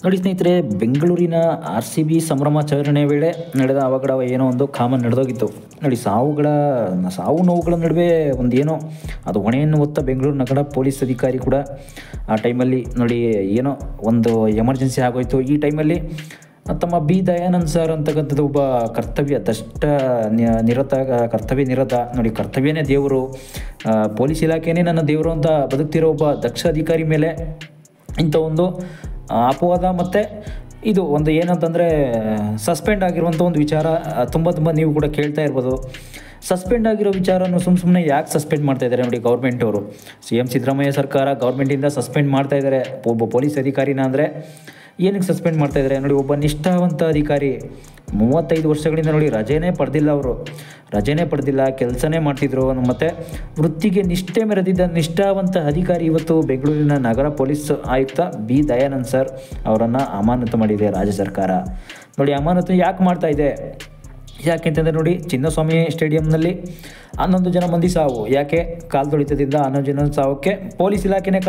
ನೋಡಿ ಸ್ನೇಹಿತರೆ, ಬೆಂಗಳೂರಿನ RCB ಸಂಭ್ರಮಾಚರಣೆ ವೇಳೆ ನಡೆದ ಅವಘಡ ಏನೋ ಒಂದು ಕಾಮನ್ ನಡೆದೋಗಿತ್ತು. ನೋಡಿ, ಸಾವು ನೋವುಗಳ ನಡುವೆ ಒಂದು ಏನೋ ಅದು ಹೊಣೆಯನ್ನು ಹೊತ್ತ ಬೆಂಗಳೂರು ನಗರ ಪೊಲೀಸ್ ಅಧಿಕಾರಿ ಕೂಡ ಆ ಟೈಮಲ್ಲಿ ನೋಡಿ ಏನೋ ಒಂದು ಎಮರ್ಜೆನ್ಸಿ ಆಗೋಯ್ತು. ಈ ಟೈಮಲ್ಲಿ ತಮ್ಮ ಬಿ ದಯಾನಂದ್ ಸರ್ ಅಂತಕ್ಕಂಥದ್ದು ಒಬ್ಬ ಕರ್ತವ್ಯ ನಿರತ ನೋಡಿ, ಕರ್ತವ್ಯನೇ ದೇವರು, ಪೊಲೀಸ್ ಇಲಾಖೆಯೇ ನನ್ನ ದೇವರು ಅಂತ ಬದುಕ್ತಿರೋ ಒಬ್ಬ ದಕ್ಷ ಅಧಿಕಾರಿ ಮೇಲೆ ಇಂಥ ಒಂದು ಅಪವಾದ ಮತ್ತು ಇದು ಒಂದು ಏನಂತಂದರೆ ಸಸ್ಪೆಂಡ್ ಆಗಿರುವಂಥ ಒಂದು ವಿಚಾರ ತುಂಬ ನೀವು ಕೂಡ ಕೇಳ್ತಾ ಇರ್ಬೋದು. ಸಸ್ಪೆಂಡ್ ಆಗಿರೋ ವಿಚಾರವನ್ನು ಸುಮ್ಮನೆ ಯಾಕೆ ಸಸ್ಪೆಂಡ್ ಮಾಡ್ತಾಯಿದ್ದಾರೆ ನೋಡಿ ಗೌರ್ಮೆಂಟವರು. CM ಸಿದ್ದರಾಮಯ್ಯ ಸರ್ಕಾರ ಗೌರ್ಮೆಂಟಿಂದ ಸಸ್ಪೆಂಡ್ ಮಾಡ್ತಾಯಿದ್ದಾರೆ ಒಬ್ಬ ಪೊಲೀಸ್ ಅಧಿಕಾರಿನ. ಅಂದರೆ ಏನಕ್ಕೆ ಸಸ್ಪೆಂಡ್ ಮಾಡ್ತಾಯಿದ್ದಾರೆ ನೋಡಿ, ಒಬ್ಬ ನಿಷ್ಠಾವಂತ ಅಧಿಕಾರಿ 35 ವರ್ಷಗಳಿಂದ ನೋಡಿ ರಜೆನೇ ಪಡೆದಿಲ್ಲ, ಕೆಲಸನೇ ಮಾಡ್ತಿದ್ರು. ಮತ್ತು ವೃತ್ತಿಗೆ ನಿಷ್ಠೆ ಮೆರೆದಿದ್ದ ನಿಷ್ಠಾವಂತ ಅಧಿಕಾರಿ ಇವತ್ತು ಬೆಂಗಳೂರಿನ ನಗರ ಪೊಲೀಸ್ ಆಯುಕ್ತ ಬಿ ದಯಾನಂದ್ ಸರ್ ಅವರನ್ನು ಅಮಾನತು ಮಾಡಿದೆ ರಾಜ್ಯ ಸರ್ಕಾರ. ನೋಡಿ, ಅಮಾನತು ಯಾಕೆ ಮಾಡ್ತಾ ಇದೆ? ಯಾಕೆಂತಂದರೆ ನೋಡಿ, ಚಿನ್ನಸ್ವಾಮಿ ಸ್ಟೇಡಿಯಂನಲ್ಲಿ 11 ಜನ ಮಂದಿ ಸಾವು. ಯಾಕೆ? ಕಾಲ್ತುಳಿತದಿಂದ 11 ಜನ ಸಾವಕ್ಕೆ ಪೊಲೀಸ್ ಇಲಾಖೆನೇ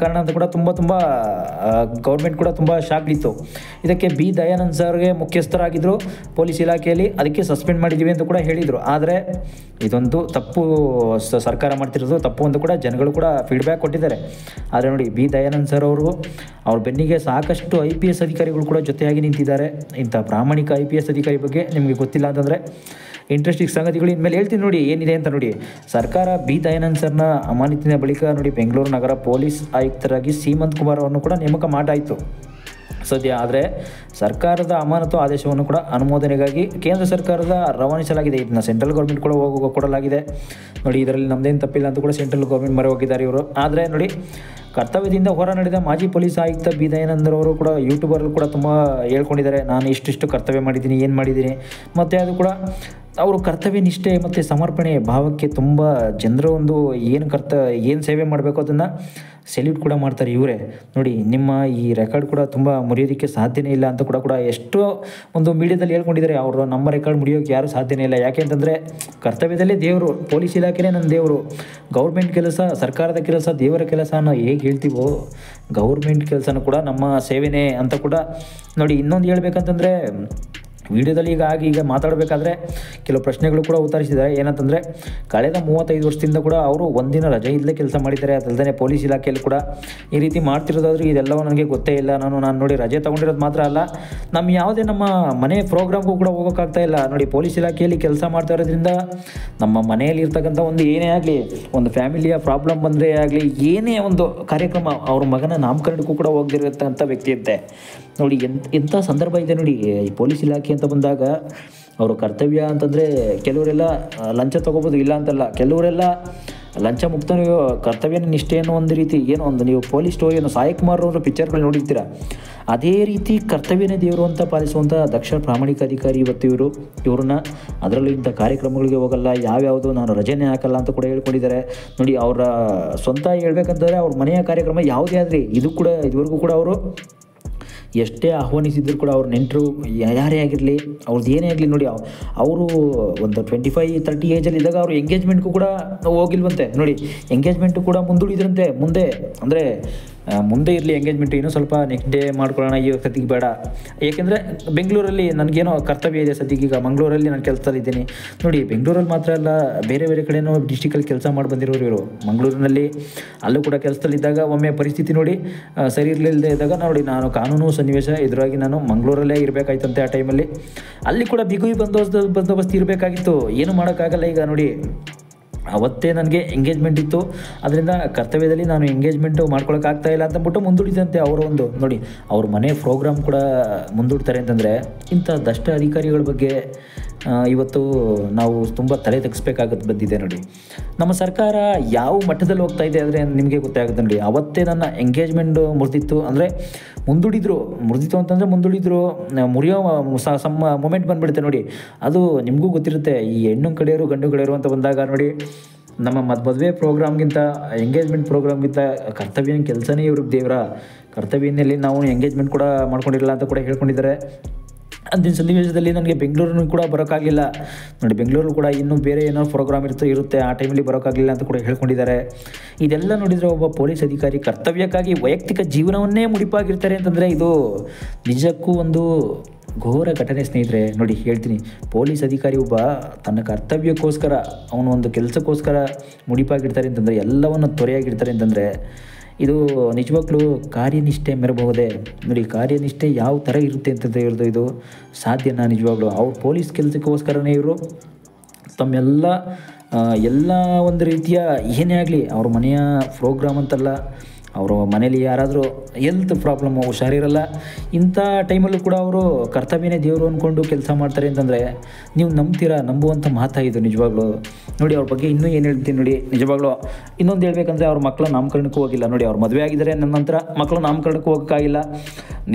ಕಾರಣ ಅಂತ ಕೂಡ ತುಂಬ ಗೌರ್ಮೆಂಟ್ ಕೂಡ ತುಂಬ ಶಾಕ್ ಇತ್ತು. ಇದಕ್ಕೆ ಬಿ ದಯಾನಂದ್ ಸರ್ಗೆ ಮುಖ್ಯಸ್ಥರಾಗಿದ್ದರು ಪೊಲೀಸ್ ಇಲಾಖೆಯಲ್ಲಿ, ಅದಕ್ಕೆ ಸಸ್ಪೆಂಡ್ ಮಾಡಿದ್ದೀವಿ ಅಂತ ಕೂಡ ಹೇಳಿದರು. ಆದರೆ ಇದೊಂದು ತಪ್ಪು, ಸರ್ಕಾರ ಮಾಡ್ತಿರೋದು ತಪ್ಪು ಅಂತ ಕೂಡ ಜನಗಳು ಕೂಡ ಫೀಡ್ಬ್ಯಾಕ್ ಕೊಟ್ಟಿದ್ದಾರೆ. ಆದರೆ ನೋಡಿ, ಬಿ ದಯಾನಂದ್ ಸರ್ ಅವ್ರ ಬೆನ್ನಿಗೆ ಸಾಕಷ್ಟು IPS ಅಧಿಕಾರಿಗಳು ಕೂಡ ಜೊತೆಯಾಗಿ ನಿಂತಿದ್ದಾರೆ. ಇಂಥ ಪ್ರಾಮಾಣಿಕ IPS ಅಧಿಕಾರಿ ಬಗ್ಗೆ ನಿಮಗೆ ಗೊತ್ತಿಲ್ಲ ಅಂತಂದರೆ ಇಂಟ್ರೆಸ್ಟಿಂಗ್ ಸಂಗತಿಗಳು ಇನ್ಮೇಲೆ ಹೇಳ್ತೀನಿ ನೋಡಿ ಏನಿದೆ ಅಂತ. ನೋಡಿ, ಸರ್ಕಾರ ಬಿ ದಯಾನಂದ್ ಸರ್ನ ಅಮಾನತಿನ ಬಳಿಕ ನೋಡಿ ಬೆಂಗಳೂರು ನಗರ ಪೊಲೀಸ್ ಆಯುಕ್ತರಾಗಿ ಸೀಮಂತ್ ಕುಮಾರ್ ಅವರನ್ನು ಕೂಡ ನೇಮಕ ಮಾಡಾಯಿತು ಸದ್ಯ. ಆದರೆ ಸರ್ಕಾರದ ಅಮಾನತು ಆದೇಶವನ್ನು ಕೂಡ ಅನುಮೋದನೆಗಾಗಿ ಕೇಂದ್ರ ಸರ್ಕಾರದ ರವಾನಿಸಲಾಗಿದೆ. ಇದನ್ನು ಸೆಂಟ್ರಲ್ ಗೌರ್ಮೆಂಟ್ ಕೂಡ ಕೊಡಲಾಗಿದೆ. ನೋಡಿ, ಇದರಲ್ಲಿ ನಮ್ಮದೇನು ತಪ್ಪಿಲ್ಲ ಅಂತ ಕೂಡ ಸೆಂಟ್ರಲ್ ಗೌರ್ಮೆಂಟ್ ಮೊರೆ ಹೋಗಿದ್ದಾರೆ ಇವರು. ಆದರೆ ನೋಡಿ, ಕರ್ತವ್ಯದಿಂದ ಹೊರ ನಡೆದ ಮಾಜಿ ಪೊಲೀಸ್ ಆಯುಕ್ತ ಬಿ ದಯಾನಂದ್ ಅವರು ಕೂಡ ಯೂಟ್ಯೂಬರಲ್ಲಿ ಕೂಡ ತುಂಬ ಹೇಳ್ಕೊಂಡಿದ್ದಾರೆ, ನಾನು ಇಷ್ಟಿಷ್ಟು ಕರ್ತವ್ಯ ಮಾಡಿದ್ದೀನಿ, ಏನು ಮಾಡಿದ್ದೀನಿ. ಮತ್ತು ಅದು ಕೂಡ ಅವರು ಕರ್ತವ್ಯ ನಿಷ್ಠೆ ಮತ್ತು ಸಮರ್ಪಣೆ ಭಾವಕ್ಕೆ ತುಂಬ ಜನರ ಒಂದು ಏನು ಸೇವೆ ಮಾಡಬೇಕು ಅದನ್ನು ಸೆಲ್ಯೂಟ್ ಕೂಡ ಮಾಡ್ತಾರೆ ಇವರೇ. ನೋಡಿ, ನಿಮ್ಮ ಈ ರೆಕಾರ್ಡ್ ಕೂಡ ತುಂಬ ಮುರಿಯೋದಕ್ಕೆ ಸಾಧ್ಯನೇ ಇಲ್ಲ ಅಂತ ಕೂಡ ಎಷ್ಟೋ ಒಂದು ಮೀಡಿಯಾದಲ್ಲಿ ಹೇಳ್ಕೊಂಡಿದ್ದಾರೆ. ಅವರು ನಮ್ಮ ರೆಕಾರ್ಡ್ ಮುರಿಯೋಕ್ಕೆ ಯಾರೂ ಸಾಧ್ಯನೇ ಇಲ್ಲ. ಯಾಕೆ ಅಂತಂದರೆ ಕರ್ತವ್ಯದಲ್ಲೇ ದೇವರು, ಪೊಲೀಸ್ ಇಲಾಖೆನೇ ನನ್ನ ದೇವರು. ಗೌರ್ಮೆಂಟ್ ಕೆಲಸ, ಸರ್ಕಾರದ ಕೆಲಸ ದೇವರ ಕೆಲಸ ಅನ್ನೋ ಹೇಗೆ ಹೇಳ್ತೀವೋ, ಗೌರ್ಮೆಂಟ್ ಕೆಲಸನೂ ಕೂಡ ನಮ್ಮ ಸೇವೆನೇ ಅಂತ ಕೂಡ ನೋಡಿ. ಇನ್ನೊಂದು ಹೇಳ್ಬೇಕಂತಂದರೆ, ವಿಡಿಯೋದಲ್ಲಿ ಈಗ ಮಾತಾಡಬೇಕಾದ್ರೆ ಕೆಲವು ಪ್ರಶ್ನೆಗಳು ಕೂಡ ಉತ್ತರಿಸಿದ್ದಾರೆ. ಏನಂತಂದರೆ, ಕಳೆದ 35 ವರ್ಷದಿಂದ ಕೂಡ ಅವರು ಒಂದಿನ ರಜೆ ಇಲ್ಲದೆ ಕೆಲಸ ಮಾಡಿದ್ದಾರೆ. ಅದಲ್ಲದೆ ಪೊಲೀಸ್ ಇಲಾಖೆಯಲ್ಲಿ ಕೂಡ ಈ ರೀತಿ ಮಾಡ್ತಿರೋದಾದ್ರೂ ಇದೆಲ್ಲವೂ ನನಗೆ ಗೊತ್ತೇ ಇಲ್ಲ. ನಾನು ನೋಡಿ ರಜೆ ತೊಗೊಂಡಿರೋದು ಮಾತ್ರ ಅಲ್ಲ, ನಮ್ಮ ಮನೆ ಪ್ರೋಗ್ರಾಮ್ಗೂ ಕೂಡ ಹೋಗೋಕ್ಕಾಗ್ತಾ ಇಲ್ಲ. ನೋಡಿ, ಪೊಲೀಸ್ ಇಲಾಖೆಯಲ್ಲಿ ಕೆಲಸ ಮಾಡ್ತಾ ಇರೋದ್ರಿಂದ ನಮ್ಮ ಮನೆಯಲ್ಲಿ ಇರ್ತಕ್ಕಂಥ ಒಂದು ಏನೇ ಆಗಲಿ, ಒಂದು ಫ್ಯಾಮಿಲಿಯ ಪ್ರಾಬ್ಲಮ್ ಬಂದರೆ ಆಗಲಿ, ಏನೇ ಒಂದು ಕಾರ್ಯಕ್ರಮ, ಅವ್ರ ಮಗನ ನಾಮಕರಣಕ್ಕೂ ಕೂಡ ಹೋಗದಿರತಕ್ಕಂಥ ವ್ಯಕ್ತಿ ಇರುತ್ತೆ. ನೋಡಿ, ಎಂಥ ಸಂದರ್ಭ ಇದೆ ನೋಡಿ. ಈ ಪೊಲೀಸ್ ಇಲಾಖೆ ಅಂತ ಬಂದಾಗ ಅವರು ಕರ್ತವ್ಯ ಅಂತಂದರೆ ಕೆಲವರೆಲ್ಲ ಲಂಚ ತೊಗೋಬೋದು, ಇಲ್ಲ ಅಂತಲ್ಲ. ಕೆಲವರೆಲ್ಲ ಲಂಚ ಮುಕ್ತ ಕರ್ತವ್ಯ ನಿಷ್ಠೆಯನ್ನು ಒಂದು ರೀತಿ ಏನೋ ಒಂದು ನೀವು ಪೊಲೀಸ್ ಸ್ಟೋರಿಯನ್ನು ಸಾಯಕುಮಾರ್ ಅವರ ಪಿಕ್ಚರ್ಗಳು ನೋಡಿರ್ತೀರ. ಅದೇ ರೀತಿ ಕರ್ತವ್ಯನೇ ದೇವರು ಅಂತ ಪಾಲಿಸುವಂಥ ದಕ್ಷ ಪ್ರಾಮಾಣಿಕ ಅಧಿಕಾರಿ ಇವತ್ತು ಇವ್ರನ್ನ ಅದರಲ್ಲೂ ಇಂಥ ಕಾರ್ಯಕ್ರಮಗಳಿಗೆ ಹೋಗಲ್ಲ, ಯಾವ್ಯಾವುದು ನಾನು ರಜೆನೇ ಹಾಕಲ್ಲ ಅಂತ ಕೂಡ ಹೇಳ್ಕೊಂಡಿದ್ದಾರೆ. ನೋಡಿ, ಅವರ ಸ್ವಂತ ಹೇಳ್ಬೇಕಂತಂದರೆ ಅವ್ರ ಮನೆಯ ಕಾರ್ಯಕ್ರಮ ಯಾವುದೇ ಆದರೆ ಇದುವರೆಗೂ ಕೂಡ ಅವರು ಎಷ್ಟೇ ಆಹ್ವಾನಿಸಿದ್ರು ಕೂಡ ಅವ್ರ ನೆಂಟರು ಯಾರೇ ಆಗಿರಲಿ, ಅವ್ರದ್ದು ಏನೇ ಆಗಲಿ ನೋಡಿ, ಅವರು ಒಂದು 25-30 ಏಜಲ್ಲಿದ್ದಾಗ ಅವರು ಎಂಗೇಜ್ಮೆಂಟ್ಗೂ ಕೂಡ ಹೋಗಿಲ್ವಂತೆ. ನೋಡಿ, ಎಂಗೇಜ್ಮೆಂಟು ಕೂಡ ಮುಂದೂಡಿದ್ರಂತೆ. ಮುಂದೆ ಇರಲಿ ಎಂಗೇಜ್ಮೆಂಟ್, ಇನ್ನೂ ಸ್ವಲ್ಪ ನೆಕ್ಸ್ಟ್ ಡೇ ಮಾಡ್ಕೊಳ್ಳೋಣ, ಈ ಸದ್ಯಕ್ಕೆ ಬೇಡ. ಏಕೆಂದರೆ ಬೆಂಗಳೂರಲ್ಲಿ ನನಗೇನೋ ಕರ್ತವ್ಯ ಇದೆ ಸದ್ಯಕ್ಕೆ, ಈಗ ಮಂಗಳೂರಲ್ಲಿ ನಾನು ಕೆಲಸದಲ್ಲಿದ್ದೀನಿ. ನೋಡಿ, ಬೆಂಗಳೂರಲ್ಲಿ ಮಾತ್ರ ಅಲ್ಲ, ಬೇರೆ ಕಡೆನೂ ಡಿಸ್ಟಿಕಲ್ಲಿ ಕೆಲಸ ಮಾಡಿ ಬಂದಿರೋರು ಇವರು. ಮಂಗಳೂರಿನಲ್ಲಿ ಅಲ್ಲೂ ಕೂಡ ಕೆಲಸದಲ್ಲಿದ್ದಾಗ ಒಮ್ಮೆ ಪರಿಸ್ಥಿತಿ ನೋಡಿ ಸರಿ ಇರಲಿಲ್ಲದೆ ಇದ್ದಾಗ ನೋಡಿ, ನಾನು ಕಾನೂನು ಸನ್ನಿವೇಶ ಎದುರಾಗಿ ನಾನು ಮಂಗಳೂರಲ್ಲೇ ಇರಬೇಕಾಯ್ತಂತೆ. ಆ ಟೈಮಲ್ಲಿ ಅಲ್ಲಿ ಕೂಡ ಬಿಗುವಿ ಬಂದೋಬಸ್ತು ಇರಬೇಕಾಗಿತ್ತು. ಏನು ಮಾಡೋಕ್ಕಾಗಲ್ಲ. ಈಗ ನೋಡಿ, ಅವತ್ತೇ ನನಗೆ ಎಂಗೇಜ್ಮೆಂಟ್ ಇತ್ತು, ಅದರಿಂದ ಕರ್ತವ್ಯದಲ್ಲಿ ನಾನು ಎಂಗೇಜ್ಮೆಂಟು ಮಾಡ್ಕೊಳಕ್ಕಾಗ್ತಾ ಇಲ್ಲ ಅಂತಂದ್ಬಿಟ್ಟು ಮುಂದೂಡಿದಂತೆ ನೋಡಿ, ಅವ್ರ ಮನೆ ಪ್ರೋಗ್ರಾಮ್ ಕೂಡ ಮುಂದೂಡ್ತಾರೆ ಅಂತಂದರೆ ಇಂಥ ದಷ್ಟ ಅಧಿಕಾರಿಗಳ ಬಗ್ಗೆ ಇವತ್ತು ನಾವು ತುಂಬ ತಲೆ ಬಂದಿದೆ ನೋಡಿ. ನಮ್ಮ ಸರ್ಕಾರ ಯಾವ ಮಟ್ಟದಲ್ಲಿ ಹೋಗ್ತಾ ಇದೆ ಅಂದರೆ ನಿಮಗೆ ಗೊತ್ತಾಗುತ್ತೆ ನೋಡಿ. ಅವತ್ತೇ ನನ್ನ ಎಂಗೇಜ್ಮೆಂಟು ಮುರಿದಿತ್ತು ಮುರಿಯೋ ಮೂಮೆಂಟ್ ಬಂದುಬಿಡುತ್ತೆ ನೋಡಿ. ಅದು ನಿಮಗೂ ಗೊತ್ತಿರುತ್ತೆ. ಈ ಹೆಣ್ಣು ಕಡೆಯವರು ಗಂಡು ಕಡೆಯವರು ಅಂತ ಬಂದಾಗ ನೋಡಿ, ನಮ್ಮ ಮದುವೆ ಪ್ರೋಗ್ರಾಮ್ಗಿಂತ ಎಂಗೇಜ್ಮೆಂಟ್ ಪ್ರೋಗ್ರಾಮ್ಗಿಂತ ಕರ್ತವ್ಯ ಕೆಲಸನೇ ಇವ್ರಿಗೆ ದೇವರ. ಕರ್ತವ್ಯದಲ್ಲಿ ನಾವು ಎಂಗೇಜ್ಮೆಂಟ್ ಕೂಡ ಮಾಡ್ಕೊಂಡಿರಲ್ಲ ಅಂತ ಕೂಡ ಹೇಳ್ಕೊಂಡಿದ್ದಾರೆ. ಅಂದಿನ ಸನ್ನಿವೇಶದಲ್ಲಿ ನನಗೆ ಬೆಂಗಳೂರಿನ ಕೂಡ ಬರೋಕ್ಕಾಗಲಿಲ್ಲ ನೋಡಿ. ಬೆಂಗಳೂರು ಕೂಡ ಇನ್ನೂ ಬೇರೆ ಏನೋ ಪ್ರೋಗ್ರಾಮ್ ಇರುತ್ತೆ, ಆ ಟೈಮಲ್ಲಿ ಬರೋಕ್ಕಾಗಲಿಲ್ಲ ಅಂತ ಕೂಡ ಹೇಳ್ಕೊಂಡಿದ್ದಾರೆ. ಇದೆಲ್ಲ ನೋಡಿದರೆ ಒಬ್ಬ ಪೊಲೀಸ್ ಅಧಿಕಾರಿ ಕರ್ತವ್ಯಕ್ಕಾಗಿ ವೈಯಕ್ತಿಕ ಜೀವನವನ್ನೇ ಮುಡಿಪಾಗಿರ್ತಾರೆ ಅಂತಂದರೆ ಇದು ನಿಜಕ್ಕೂ ಒಂದು ಘೋರ ಘಟನೆ ಸ್ನೇಹಿತರೆ. ನೋಡಿ ಹೇಳ್ತೀನಿ, ಪೊಲೀಸ್ ಅಧಿಕಾರಿ ಒಬ್ಬ ತನ್ನ ಕರ್ತವ್ಯಕ್ಕೋಸ್ಕರ ಅವನು ಒಂದು ಕೆಲಸಕ್ಕೋಸ್ಕರ ಮುಡಿಪಾಗಿರ್ತಾರೆ ಅಂತಂದರೆ, ಎಲ್ಲವನ್ನು ತೊರೆಯಾಗಿರ್ತಾರೆ ಅಂತಂದರೆ ಇದು ನಿಜವಾಗ್ಲೂ ಕಾರ್ಯನಿಷ್ಠೆ ಮೆರಬಹುದೇ. ನೋಡಿ ಕಾರ್ಯನಿಷ್ಠೆ ಯಾವ ಥರ ಇರುತ್ತೆ ಅಂತಂತ ಇರೋದು ಇದು ಸಾಧ್ಯನಾ? ನಿಜವಾಗ್ಲೂ ಅವ್ರು ಪೊಲೀಸ್ ಕೆಲಸಕ್ಕೋಸ್ಕರನೇ ಇವರು ತಮ್ಮೆಲ್ಲ ಎಲ್ಲ ಒಂದು ರೀತಿಯ ಏನೇ ಆಗಲಿ ಅವ್ರ ಮನೆಯ ಪ್ರೋಗ್ರಾಮ್ ಅಂತಲ್ಲ, ಅವರು ಮನೇಲಿ ಯಾರಾದರೂ ಹೆಲ್ತ್ ಪ್ರಾಬ್ಲಮ್ಮು ಹುಷಾರಿರಲ್ಲ, ಇಂಥ ಟೈಮಲ್ಲೂ ಕೂಡ ಅವರು ಕರ್ತವ್ಯನೇ ದೇವರು ಅಂದ್ಕೊಂಡು ಕೆಲಸ ಮಾಡ್ತಾರೆ ಅಂತಂದರೆ ನೀವು ನಂಬ್ತೀರಾ? ನಂಬುವಂಥ ಮಾತಾ ಇದು ನಿಜವಾಗ್ಲೂ. ನೋಡಿ ಅವ್ರ ಬಗ್ಗೆ ಇನ್ನೂ ಏನು ಹೇಳ್ತೀನಿ ನೋಡಿ. ನಿಜವಾಗ್ಲೂ ಇನ್ನೊಂದು ಹೇಳ್ಬೇಕಂದ್ರೆ ಅವ್ರ ಮಕ್ಕಳ ನಾಮಕರಣಕ್ಕೂ ಹೋಗಿಲ್ಲ ನೋಡಿ. ಅವ್ರು ಮದುವೆ ಆಗಿದ್ದಾರೆ, ನನ್ನ ನಂತರ ಮಕ್ಕಳ ನಾಮಕರಣಕ್ಕೂ ಹೋಗೋಕ್ಕಾಗಿಲ್ಲ.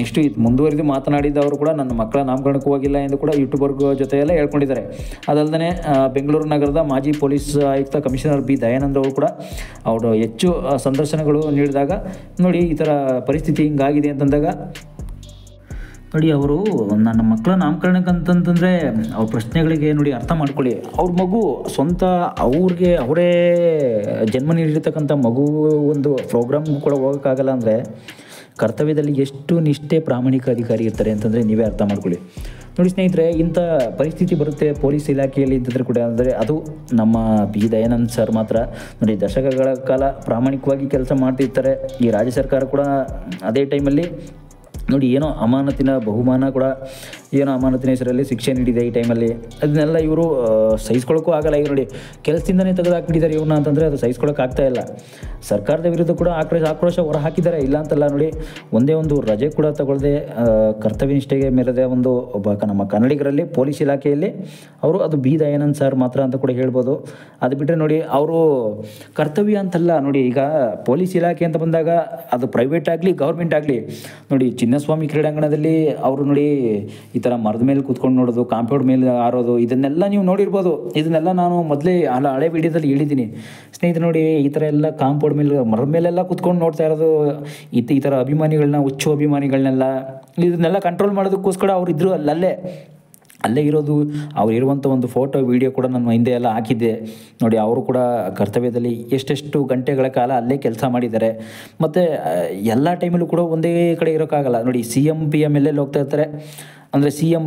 ನೆಕ್ಸ್ಟು ಇದು ಮುಂದುವರೆದು ಮಾತನಾಡಿದ್ದವರು ಕೂಡ ನನ್ನ ಮಕ್ಕಳ ನಾಮಕರಣಕ್ಕೂ ಹೋಗಿಲ್ಲ ಎಂದು ಕೂಡ ಯೂಟ್ಯೂಬರ್ಗ ಜೊತೆ ಎಲ್ಲ ಹೇಳ್ಕೊಂಡಿದ್ದಾರೆ. ಅದಲ್ಲದೆ ಬೆಂಗಳೂರು ನಗರದ ಮಾಜಿ ಪೊಲೀಸ್ ಆಯುಕ್ತ ಕಮಿಷನರ್ ಬಿ ದಯಾನಂದ್ ಅವರು ಕೂಡ ಅವರು ಹೆಚ್ಚು ಸಂದರ್ಶನಗಳು ನೀಡಿದಾಗ ನೋಡಿ ಈ ಥರ ಪರಿಸ್ಥಿತಿ ಹಿಂಗಾಗಿದೆ ಅಂತಂದಾಗ ನೋಡಿ ಅವರು ನನ್ನ ಮಕ್ಕಳ ನಾಮಕರಣಕ್ಕಂತಂದರೆ ಅವ್ರ ಪ್ರಶ್ನೆಗಳಿಗೆ ನೋಡಿ ಅರ್ಥ ಮಾಡ್ಕೊಳ್ಳಿ. ಅವ್ರ ಮಗು ಸ್ವಂತ ಅವ್ರಿಗೆ ಅವರೇ ಜನ್ಮ ನೀಡಿರ್ತಕ್ಕಂಥ ಮಗು ಒಂದು ಪ್ರೋಗ್ರಾಮ್ಗೂ ಕೂಡ ಹೋಗೋಕ್ಕಾಗಲ್ಲ ಅಂದರೆ ಕರ್ತವ್ಯದಲ್ಲಿ ಎಷ್ಟು ನಿಷ್ಠೆ ಪ್ರಾಮಾಣಿಕ ಅಧಿಕಾರಿ ಇರ್ತಾರೆ ಅಂತಂದರೆ ನೀವೇ ಅರ್ಥ ಮಾಡ್ಕೊಳ್ಳಿ. ನೋಡಿ ಸ್ನೇಹಿತರೆ, ಇಂಥ ಪರಿಸ್ಥಿತಿ ಬರುತ್ತೆ ಪೊಲೀಸ್ ಇಲಾಖೆಯಲ್ಲಿ ಅಂತಂದರೆ ಕೂಡ ಅಂದರೆ ಅದು ನಮ್ಮ ಬಿ ದಯಾನಂದ್ ಸರ್ ಮಾತ್ರ ನೋಡಿ ದಶಕಗಳ ಕಾಲ ಪ್ರಾಮಾಣಿಕವಾಗಿ ಕೆಲಸ ಮಾಡ್ತಿರ್ತಾರೆ. ಈ ರಾಜ್ಯ ಸರ್ಕಾರ ಕೂಡ ಅದೇ ಟೈಮಲ್ಲಿ ನೋಡಿ ಏನೋ ಅಮಾನತಿನ ಬಹುಮಾನ ಕೂಡ ಏನೋ ಅಮಾನತಿನ ಹೆಸರಲ್ಲಿ ಶಿಕ್ಷೆ ನೀಡಿದೆ ಈ ಟೈಮಲ್ಲಿ. ಅದನ್ನೆಲ್ಲ ಇವರು ಸಹಿಸ್ಕೊಳ್ಳೋಕ್ಕೂ ಆಗಲ್ಲ. ಈಗ ನೋಡಿ ಕೆಲಸದಿಂದನೇ ತೆಗೆದುಹಾಕ್ಬಿಟ್ಟಿದ್ದಾರೆ ಇವ್ರನ್ನ ಅಂತಂದರೆ ಅದು ಸಹಿಸ್ಕೊಳ್ಳೋಕ್ಕಾಗ್ತಾ ಇಲ್ಲ. ಸರ್ಕಾರದ ವಿರುದ್ಧ ಕೂಡ ಆಕ್ರೋಶ ಹೊರ ಹಾಕಿದ್ದಾರೆ, ಇಲ್ಲ ಅಂತಲ್ಲ. ನೋಡಿ ಒಂದೇ ಒಂದು ರಜೆ ಕೂಡ ತಗೊಳ್ಳದೆ ಕರ್ತವ್ಯ ನಿಷ್ಠೆಗೆ ಮೇರೆದ ಒಬ್ಬ ನಮ್ಮ ಕನ್ನಡಿಗರಲ್ಲಿ ಪೊಲೀಸ್ ಇಲಾಖೆಯಲ್ಲಿ ಅವರು ಅದು ಬಿ ದಯಾನಂದ್ ಸರ್ ಮಾತ್ರ ಅಂತ ಕೂಡ ಹೇಳ್ಬೋದು. ಅದು ಬಿಟ್ಟರೆ ನೋಡಿ ಅವರು ಕರ್ತವ್ಯ ಅಂತಲ್ಲ. ನೋಡಿ ಈಗ ಪೊಲೀಸ್ ಇಲಾಖೆ ಅಂತ ಬಂದಾಗ ಅದು ಪ್ರೈವೇಟ್ ಆಗಲಿ ಗೌರ್ಮೆಂಟ್ ಆಗಲಿ ನೋಡಿ ಚಿನ್ನಸ್ವಾಮಿ ಕ್ರೀಡಾಂಗಣದಲ್ಲಿ ಅವರು ನೋಡಿ ಈ ಥರ ಮರದ ಮೇಲೆ ಕೂತ್ಕೊಂಡು ನೋಡೋದು, ಕಾಂಪೌಂಡ್ ಮೇಲೆ ಆರೋದು, ಇದನ್ನೆಲ್ಲ ನೀವು ನೋಡಿರ್ಬೋದು. ಇದನ್ನೆಲ್ಲ ನಾನು ಮೊದಲೇ ಹಳೆ ವಿಡಿಯೋದಲ್ಲಿ ಹೇಳಿದ್ದೀನಿ ಸ್ನೇಹಿತರೆ. ನೋಡಿ ಈ ಥರ ಎಲ್ಲ ಕಾಂಪೌಂಡ್ ಮೇಲೆ ಮರದ ಮೇಲೆಲ್ಲ ಕೂತ್ಕೊಂಡು ನೋಡ್ತಾ ಇರೋದು ಈ ಥರ ಅಭಿಮಾನಿಗಳನ್ನ, ಹುಚ್ಚು ಅಭಿಮಾನಿಗಳನ್ನೆಲ್ಲ ಇದನ್ನೆಲ್ಲ ಕಂಟ್ರೋಲ್ ಮಾಡೋದಕ್ಕೋಸ್ಕರ ಅವ್ರು ಇದ್ದರು ಅಲ್ಲೇ ಇರೋದು. ಅವ್ರು ಇರುವಂಥ ಒಂದು ಫೋಟೋ ವೀಡಿಯೋ ಕೂಡ ನಾನು ಹಿಂದೆ ಎಲ್ಲ ಹಾಕಿದ್ದೆ ನೋಡಿ. ಅವರು ಕೂಡ ಕರ್ತವ್ಯದಲ್ಲಿ ಎಷ್ಟೆಷ್ಟು ಗಂಟೆಗಳ ಕಾಲ ಅಲ್ಲೇ ಕೆಲಸ ಮಾಡಿದ್ದಾರೆ. ಮತ್ತು ಎಲ್ಲ ಟೈಮಲ್ಲೂ ಕೂಡ ಒಂದೇ ಕಡೆ ಇರೋಕ್ಕಾಗಲ್ಲ ನೋಡಿ. CM PM ಎಲ್ಲೆಲ್ಲಿ ಹೋಗ್ತಾ ಇರ್ತಾರೆ ಅಂದರೆ CM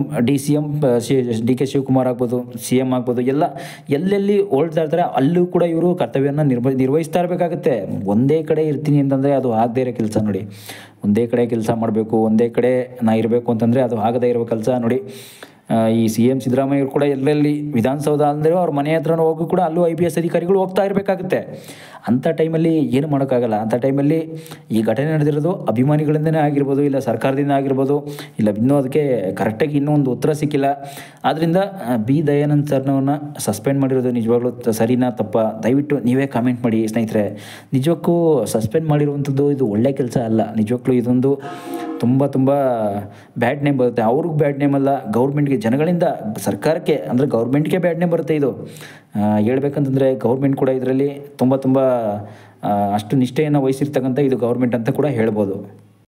DK ಶಿವಕುಮಾರ್ ಆಗ್ಬೋದು, CM ಆಗ್ಬೋದು, ಎಲ್ಲೆಲ್ಲಿ ಓಡ್ತಾ ಇರ್ತಾರೆ ಅಲ್ಲೂ ಕೂಡ ಇವರು ಕರ್ತವ್ಯನ ನಿರ್ವಹಿಸ್ತಾ ಇರಬೇಕಾಗುತ್ತೆ. ಒಂದೇ ಕಡೆ ಇರ್ತೀನಿ ಅಂತಂದರೆ ಅದು ಆಗದೇ ಇರೋ ಕೆಲಸ ನೋಡಿ. ಒಂದೇ ಕಡೆ ಕೆಲಸ ಮಾಡಬೇಕು, ಒಂದೇ ಕಡೆ ನಾ ಇರಬೇಕು ಅಂತಂದರೆ ಅದು ಆಗದೇ ಇರೋ ಕೆಲಸ ನೋಡಿ. ಈ CM ಸಿದ್ದರಾಮಯ್ಯರು ಕೂಡ ಎಲ್ಲೆಲ್ಲಿ ವಿಧಾನಸೌಧ ಅಂದರೆ ಅವ್ರ ಮನೆ ಹತ್ರನೂ ಹೋಗಿ ಕೂಡ ಅಲ್ಲೂ IPS ಅಧಿಕಾರಿಗಳು ಹೋಗ್ತಾ ಇರಬೇಕಾಗುತ್ತೆ. ಅಂಥ ಟೈಮಲ್ಲಿ ಏನು ಮಾಡೋಕ್ಕಾಗಲ್ಲ. ಅಂಥ ಟೈಮಲ್ಲಿ ಈ ಘಟನೆ ನಡೆದಿರೋದು ಅಭಿಮಾನಿಗಳಿಂದನೇ ಆಗಿರ್ಬೋದು, ಇಲ್ಲ ಸರ್ಕಾರದಿಂದ ಆಗಿರ್ಬೋದು, ಇಲ್ಲ ಇನ್ನೂ ಅದಕ್ಕೆ ಕರೆಕ್ಟಾಗಿ ಇನ್ನೂ ಒಂದು ಉತ್ತರ ಸಿಕ್ಕಿಲ್ಲ. ಆದ್ದರಿಂದ ಬಿ ದಯಾನಂದ್ ಸರ್ನವ್ರನ್ನ ಸಸ್ಪೆಂಡ್ ಮಾಡಿರೋದು ನಿಜವಾಗ್ಲೂ ಸರಿನಾ ತಪ್ಪ? ದಯವಿಟ್ಟು ನೀವೇ ಕಾಮೆಂಟ್ ಮಾಡಿ ಸ್ನೇಹಿತರೆ. ನಿಜಕ್ಕೂ ಸಸ್ಪೆಂಡ್ ಮಾಡಿರುವಂಥದ್ದು ಇದು ಒಳ್ಳೆ ಕೆಲಸ ಅಲ್ಲ. ನಿಜವಾಗ್ಲೂ ಇದೊಂದು ತುಂಬ ಬ್ಯಾಡ್ ನೇಮ್ ಬರುತ್ತೆ. ಅವ್ರಿಗೆ ಬ್ಯಾಡ್ ನೇಮ್ ಅಲ್ಲ, ಗೌರ್ಮೆಂಟ್ಗೆ, ಜನಗಳಿಂದ ಸರ್ಕಾರಕ್ಕೆ ಅಂದರೆ ಗೌರ್ಮೆಂಟ್ಗೆ ಬ್ಯಾಡ್ ನೇಮ್ ಬರುತ್ತೆ ಇದು. ಹೇಳ್ಬೇಕಂತಂದರೆ ಗೌರ್ಮೆಂಟ್ ಕೂಡ ಇದರಲ್ಲಿ ತುಂಬ ಅಷ್ಟು ನಿಷ್ಠೆಯನ್ನು ವಹಿಸಿರ್ತಕ್ಕಂಥ ಇದು ಗೌರ್ಮೆಂಟ್ ಅಂತ ಕೂಡ ಹೇಳ್ಬೋದು.